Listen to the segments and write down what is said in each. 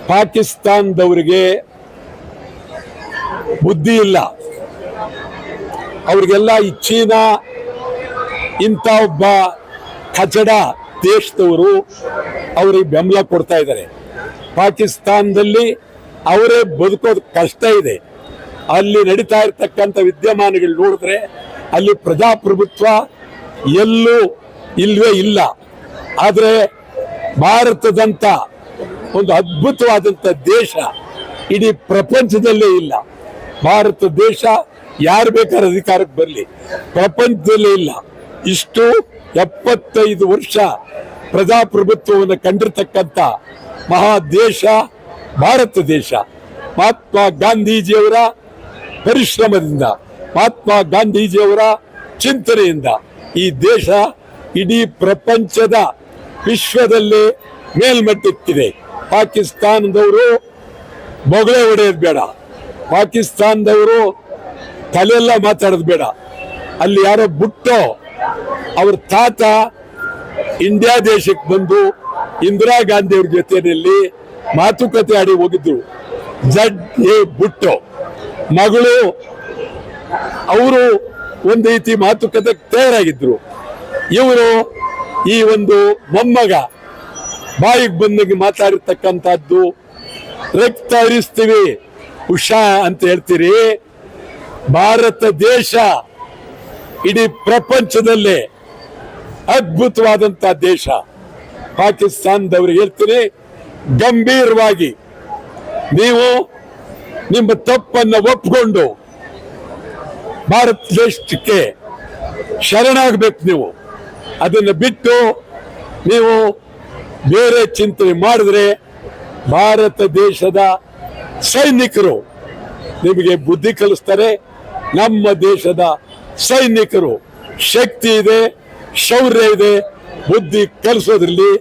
ಪಾಕಿಸ್ತಾನದವರಿಗೆ ಬುದ್ಧಿ ಇಲ್ಲ. ಅವ್ರಿಗೆಲ್ಲ ಈ ಚೀನಾ ಇಂಥ ಒಬ್ಬ ಕಚಡ ದೇಶದವರು ಅವರಿಗೆ ಬೆಂಬಲ ಕೊಡ್ತಾ ಇದ್ದಾರೆ. ಪಾಕಿಸ್ತಾನದಲ್ಲಿ ಅವರೇ ಬದುಕೋದು ಕಷ್ಟ ಇದೆ. ಅಲ್ಲಿ ನಡೀತಾ ಇರ್ತಕ್ಕಂಥ ವಿದ್ಯಮಾನಗಳು ನೋಡಿದ್ರೆ ಅಲ್ಲಿ ಪ್ರಜಾಪ್ರಭುತ್ವ ಎಲ್ಲೂ ಇಲ್ವೇ ಇಲ್ಲ. ಆದರೆ ಭಾರತದಂಥ ಒಂದು ಅದ್ಭುತವಾದಂಥ ದೇಶ ಇಡೀ ಪ್ರಪಂಚದಲ್ಲೇ ಇಲ್ಲ. ಭಾರತ ದೇಶ ಯಾರು ಬೇಕಾದ್ರೆ ಅಧಿಕಾರಕ್ಕೆ ಬರಲಿ, ಪ್ರಪಂಚದಲ್ಲೇ ಇಲ್ಲ. ಇಷ್ಟು 75 ವರ್ಷ ಪ್ರಜಾಪ್ರಭುತ್ವವನ್ನು ಕಂಡಿರ್ತಕ್ಕಂಥ ಮಹಾ ದೇಶ ಭಾರತ ದೇಶ. ಮಹಾತ್ಮ ಗಾಂಧೀಜಿಯವರ ಪರಿಶ್ರಮದಿಂದ, ಮಹಾತ್ಮ ಗಾಂಧೀಜಿಯವರ ಚಿಂತನೆಯಿಂದ ಈ ದೇಶ ಇಡೀ ಪ್ರಪಂಚದ ವಿಶ್ವದಲ್ಲೇ ಮೇಲ್ಮಟ್ಟಕ್ಕಿದೆ. ಪಾಕಿಸ್ತಾನದವರು ಬೊಗಳೆ ಹೊಡೆಯೋದು ಬೇಡ, ಪಾಕಿಸ್ತಾನದವರು ತಲೆಯೆಲ್ಲ ಮಾತಾಡೋದು ಬೇಡ. ಅಲ್ಲಿ ಯಾರೋ ಬಿಟ್ಟು ಅವ್ರ ತಾತ ಇಂಡಿಯಾ ದೇಶಕ್ಕೆ ಬಂದು ಇಂದಿರಾ ಗಾಂಧಿ ಅವ್ರ ಜೊತೆಯಲ್ಲಿ ಮಾತುಕತೆ ಆಡಿ ಹೋಗಿದ್ರು. ಬುಟ್ಟೋ ಮಗಳು ಅವರು ಒಂದು ರೀತಿ ಮಾತುಕತೆ ತಯಾರಾಗಿದ್ರು. ಇವರು ಈ ಒಂದು ಮೊಮ್ಮಗ ಬಾಯಿಗೆ ಬಂದಂಗೆ ಮಾತಾಡಿರ್ತಕ್ಕಂಥದ್ದು, ರಕ್ತ ಹರಿಸ್ತೀವಿ ಉಷಾ ಅಂತ ಹೇಳ್ತೀರಿ. ಭಾರತ ದೇಶ ಇಡೀ ಪ್ರಪಂಚದಲ್ಲೇ ಅದ್ಭುತವಾದಂತ ದೇಶ. ಪಾಕಿಸ್ತಾನದವ್ರಿಗೆ ಹೇಳ್ತೀನಿ, ಗಂಭೀರವಾಗಿ ನೀವು ನಿಮ್ಮ ತಪ್ಪನ್ನು ಒಪ್ಪಿಕೊಂಡು ಭಾರತ ದೇಶಕ್ಕೆ ಶರಣಾಗಬೇಕು. ನೀವು ಅದನ್ನು ಬಿಟ್ಟು ನೀವು ಬೇರೆ ಚಿಂತನೆ ಮಾಡಿದ್ರೆ ಭಾರತ ದೇಶದ ಸೈನಿಕರು ನಿಮಗೆ ಬುದ್ಧಿ ಕಲಿಸ್ತಾರೆ. ನಮ್ಮ ದೇಶದ ಸೈನಿಕರು ಶಕ್ತಿ ಇದೆ, ಶೌರ್ಯ ಇದೆ, ಬುದ್ಧಿ ಕಲಿಸೋದ್ರಲ್ಲಿ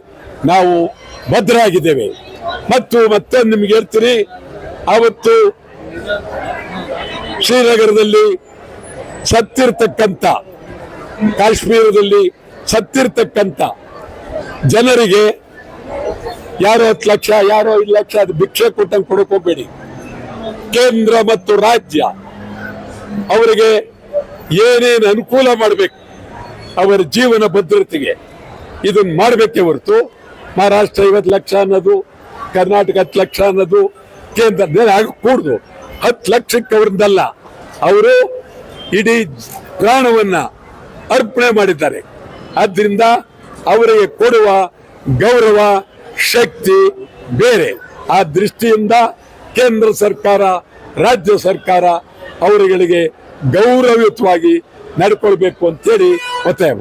ನಾವು ಭದ್ರಾಗಿದ್ದೇವೆ. ಮತ್ತೆ ನಿಮ್ಗೆ ಹೇಳ್ತೀನಿ, ಅವತ್ತು ಶ್ರೀನಗರದಲ್ಲಿ ಸತ್ತಿರ್ತಕ್ಕಂಥ, ಕಾಶ್ಮೀರದಲ್ಲಿ ಸತ್ತಿರ್ತಕ್ಕಂಥ ಜನರಿಗೆ ಯಾರೋ 10 ಲಕ್ಷ ಯಾರೋ 5 ಲಕ್ಷ ಅದು ಭಿಕ್ಷೆ ಕೊಟ್ಟಂಗೆ ಕೊಡಕ್ ಹೋಗ್ಬೇಡಿ. ಕೇಂದ್ರ ಮತ್ತು ರಾಜ್ಯ ಅವರಿಗೆ ಏನೇನು ಅನುಕೂಲ ಮಾಡಬೇಕು ಅವರ ಜೀವನ ಭದ್ರತೆಗೆ ಇದನ್ನ ಮಾಡಬೇಕೇ ಹೊರತು ಮಹಾರಾಷ್ಟ್ರ 50 ಲಕ್ಷ ಅನ್ನೋದು, ಕರ್ನಾಟಕ 10 ಲಕ್ಷ ಅನ್ನೋದು ಕೇಂದ್ರ ಆಗಕೂಡ್ದು. 10 ಲಕ್ಷಕ್ಕೆ ಅವ್ರದ್ದಲ್ಲ, ಅವರು ಇಡೀ ಪ್ರಾಣವನ್ನ ಅರ್ಪಣೆ ಮಾಡಿದ್ದಾರೆ. ಆದ್ರಿಂದ ಅವರಿಗೆ ಕೊಡುವ ಗೌರವ ಶಕ್ತಿ ಬೇರೆ. ಆ ದೃಷ್ಟಿಯಿಂದ ಕೇಂದ್ರ ಸರ್ಕಾರ, ರಾಜ್ಯ ಸರ್ಕಾರ ಅವರುಗಳಿಗೆ ಗೌರವಯುತವಾಗಿ ನಡ್ಕೊಳ್ಬೇಕು ಅಂತೇಳಿ ಒತ್ತಾಯ.